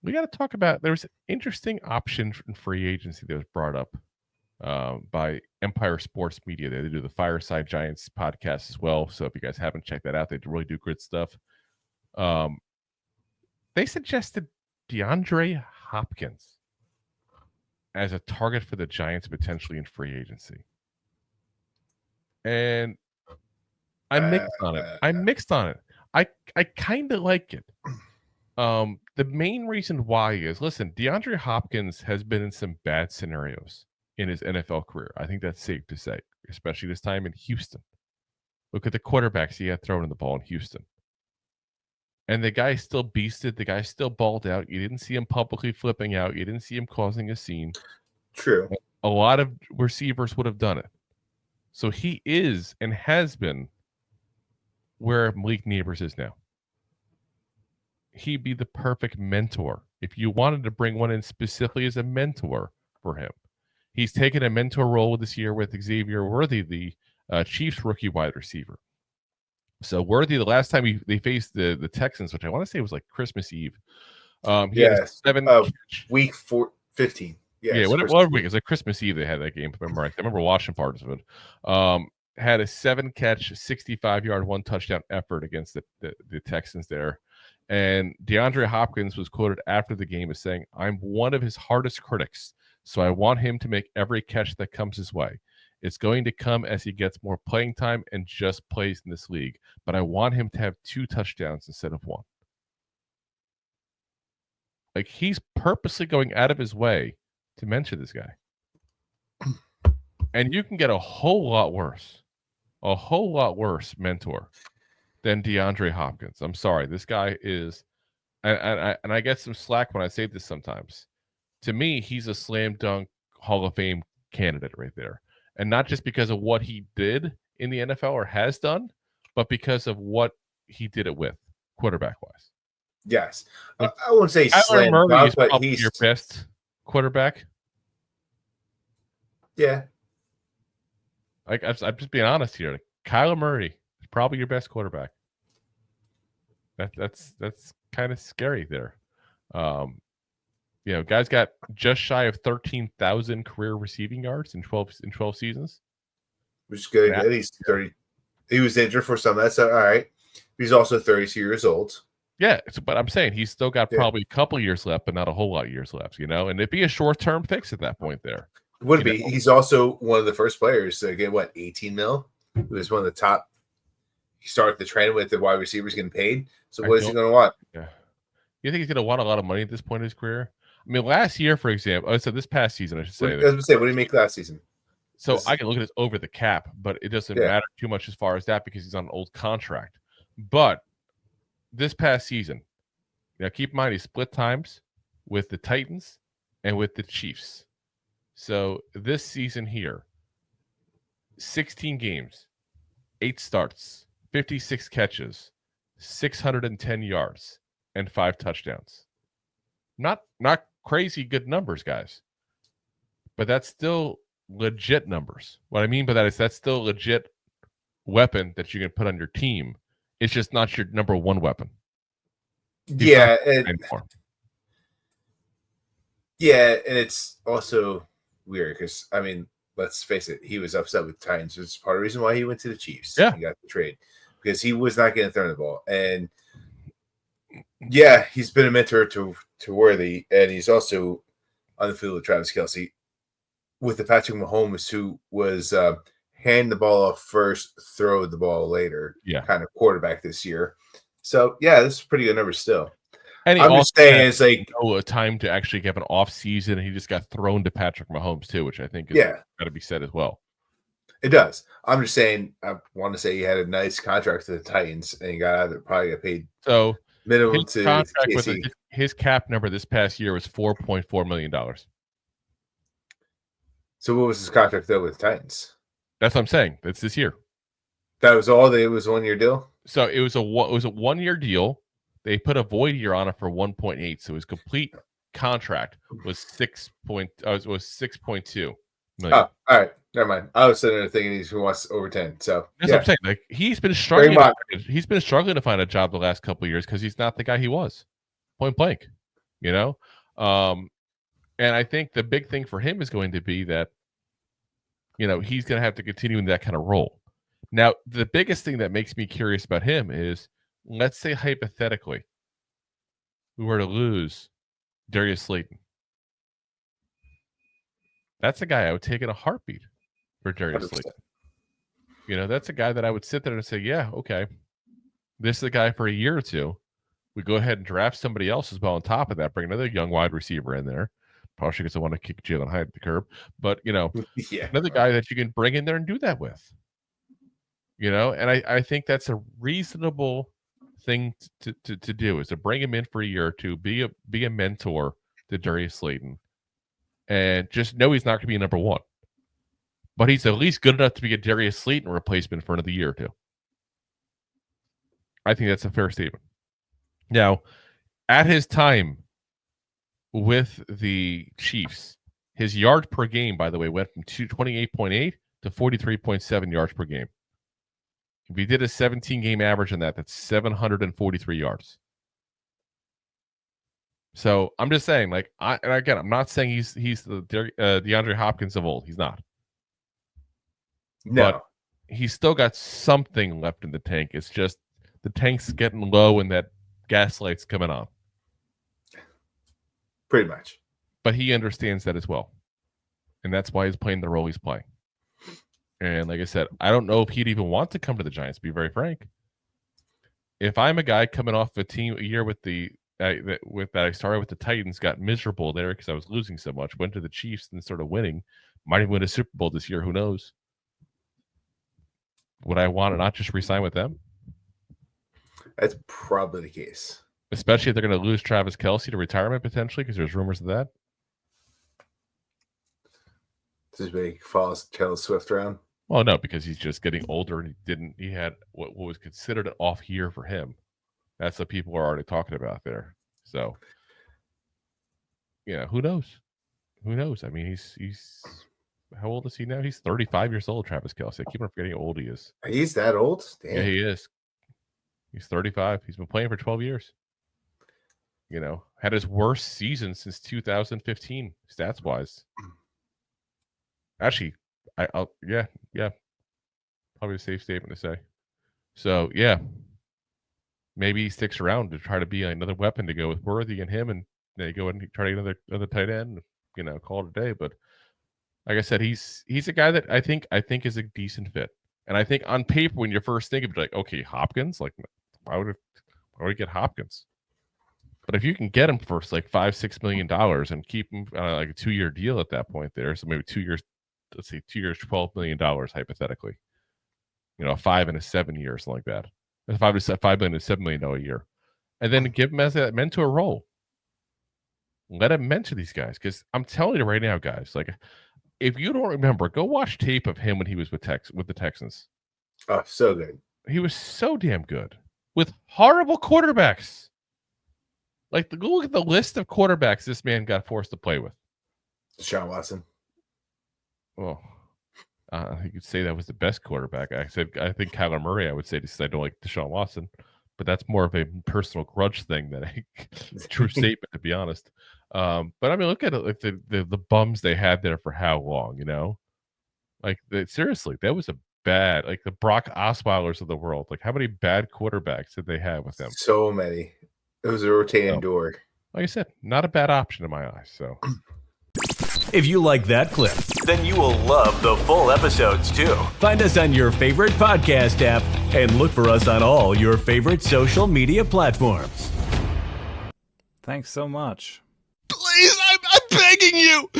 we got to talk about. There was an interesting option in free agency that was brought up by Empire Sports Media. They do the Fireside Giants podcast as well. So if you guys haven't checked that out, they really do good stuff. They suggested DeAndre Hopkins as a target for the Giants potentially in free agency. And I'm mixed on it. I kind of like it. The main reason why is, listen, DeAndre Hopkins has been in some bad scenarios in his NFL career. I think that's safe to say, especially this time in Houston. Look at the quarterbacks he had throwing the ball in Houston. And the guy still beasted. The guy still balled out. You didn't see him publicly flipping out. You didn't see him causing a scene. True. A lot of receivers would have done it. So he is and has been where Malik Nabers is now. He'd be the perfect mentor if you wanted to bring one in specifically as a mentor for him. He's taken a mentor role this year with Xavier Worthy, the Chiefs rookie wide receiver. So Worthy, the last time they faced the Texans, which I want to say was like Christmas Eve. He had 7 week 15. What week? It was like Christmas Eve they had that game. I remember watching parts of it. Had a 7-catch, 65-yard, 1 touchdown effort against the Texans there. And DeAndre Hopkins was quoted after the game as saying, "I'm one of his hardest critics, so I want him to make every catch that comes his way. It's going to come as he gets more playing time and just plays in this league. But I want him to have 2 touchdowns instead of 1. Like, he's purposely going out of his way to mention this guy. And you can get a whole lot worse mentor than DeAndre Hopkins. I'm sorry. This guy is, and I get some slack when I say this sometimes. To me, he's a slam dunk Hall of Fame candidate right there. And not just because of what he did in the NFL or has done, but because of what he did it with, quarterback-wise. Yes. I won't say Kyler Murray is probably your best quarterback. Yeah. I'm just being honest here. Like, Kyler Murray is probably your best quarterback. That's kind of scary there. Guys got just shy of 13,000 career receiving yards in 12 seasons. Which is good. At least 30. He was injured for some. That's all right. He's also 32 years old. Yeah, but I'm saying he's still got probably a couple years left, but not a whole lot of years left, and it'd be a short-term fix at that point there. Would be. He's also one of the first players to get, 18 mil? He was one of the top. He started the trend with the wide receivers getting paid. So what is he going to want? Yeah. You think he's going to want a lot of money at this point in his career? I mean, last year, for example, so this past season, I should say. I was going to say, what did he make last season? So I can look at this over the cap, but it doesn't matter too much as far as that because he's on an old contract. But this past season, now keep in mind he split times with the Titans and with the Chiefs. So this season here, 16 games, 8 starts, 56 catches, 610 yards, and 5 touchdowns. Not crazy good numbers, guys. But that's still legit numbers. What I mean by that is that's still a legit weapon that you can put on your team. It's just not your number one weapon. Yeah, and it's also weird because, I mean, let's face it, he was upset with the Titans. It's part of the reason why he went to the Chiefs. Yeah. He got the trade because he was not getting thrown the ball. And yeah, he's been a mentor to Worthy, and he's also on the field with Travis Kelce with the Patrick Mahomes, who was hand the ball off first, throw the ball later kind of quarterback this year. So, yeah, this is pretty good numbers still. And I'm just saying it's like a time to actually have an off season, and he just got thrown to Patrick Mahomes too, which I think is got to be said as well. It does. I'm just saying I want to say he had a nice contract to the Titans, and he got out of it, probably got paid minimum to contract with his cap number this past year was $4.4 million. So what was his contract though with the Titans? That's what I'm saying. That's this year. That was all. It was a 1-year deal. So it was a 1-year deal. They put a void year on it for 1.8. So his complete contract was 6.2 million. Oh, all right. Never mind. I was sitting there thinking he wants over 10. So that's what I'm saying. Like he's been struggling. He's been struggling to find a job the last couple of years because he's not the guy he was. Point blank. you know? And I think the big thing for him is going to be that, he's going to have to continue in that kind of role. Now, the biggest thing that makes me curious about him is, let's say hypothetically, we were to lose Darius Slayton. That's a guy I would take in a heartbeat for Darius 100%. Slayton. That's a guy that I would sit there and say, yeah, okay, this is a guy for a year or two. We go ahead and draft somebody else as well on top of that, bring another young wide receiver in there. Probably because I want to kick Jalen Hyde at the curb. But, another guy that you can bring in there and do that with. And I think that's a reasonable thing to do, is to bring him in for a year or two, be a mentor to Darius Slayton, and just know he's not going to be number one. But he's at least good enough to be a Darius Slayton replacement for another year or two. I think that's a fair statement. Now, at his time with the Chiefs, his yards per game, by the way, went from 28.8 to 43.7 yards per game. If he did a 17-game average on that's 743 yards. So I'm just saying, I'm not saying he's the DeAndre Hopkins of old. He's not. No. But he's still got something left in the tank. It's just the tank's getting low and that gaslight's coming on. Pretty much. But he understands that as well. And that's why he's playing the role he's playing. And like I said, I don't know if he'd even want to come to the Giants, to be very frank. If I'm a guy coming off a year with I started with the Titans, got miserable there because I was losing so much, went to the Chiefs and started winning, might even win a Super Bowl this year, who knows? Would I want to not just resign with them? That's probably the case. Especially if they're going to lose Travis Kelce to retirement potentially, because there's rumors of that. Does he follows Taylor Swift around? Well, no, because he's just getting older and he had what was considered an off year for him. That's what people are already talking about there. So, who knows? Who knows? I mean, he's how old is he now? He's 35 years old, Travis Kelce. I keep on forgetting how old he is. He's that old? Damn. Yeah, he is. He's 35. He's been playing for 12 years. Had his worst season since 2015, stats-wise. Actually, I'll probably a safe statement to say. So, yeah. Maybe he sticks around to try to be another weapon to go with Worthy and him, and they go and try to get another tight end, call it a day. But like I said, he's a guy that I think is a decent fit. And I think on paper, when you first think of it, like, okay, Hopkins, like, why would we get Hopkins? But if you can get him for $5-6 million and keep him on a 2-year deal at that point there, so maybe 2 years, let's say 2 years, $12 million hypothetically, 5 and a 7 years, something like that. $5 million to $7 million a year, and then give him as a mentor role. Let him mentor these guys, because I'm telling you right now, guys, if you don't remember, go watch tape of him when he was with the Texans. Oh, so good. He was so damn good with horrible quarterbacks. Go look at the list of quarterbacks this man got forced to play with. Deshaun Watson. Oh. You could say that was the best quarterback. I think Kyler Murray, I would say, because I don't like Deshaun Watson, but that's more of a personal grudge thing than a true statement, to be honest. But I mean, look at it, the bums they had there for how long, seriously, that was a bad, the Brock Osweilers of the world. How many bad quarterbacks did they have with them? So many. It was a rotating door. Like I said, not a bad option in my eyes. So. If you like that clip, then you will love the full episodes too. Find us on your favorite podcast app and look for us on all your favorite social media platforms. Thanks so much. Please, I'm begging you.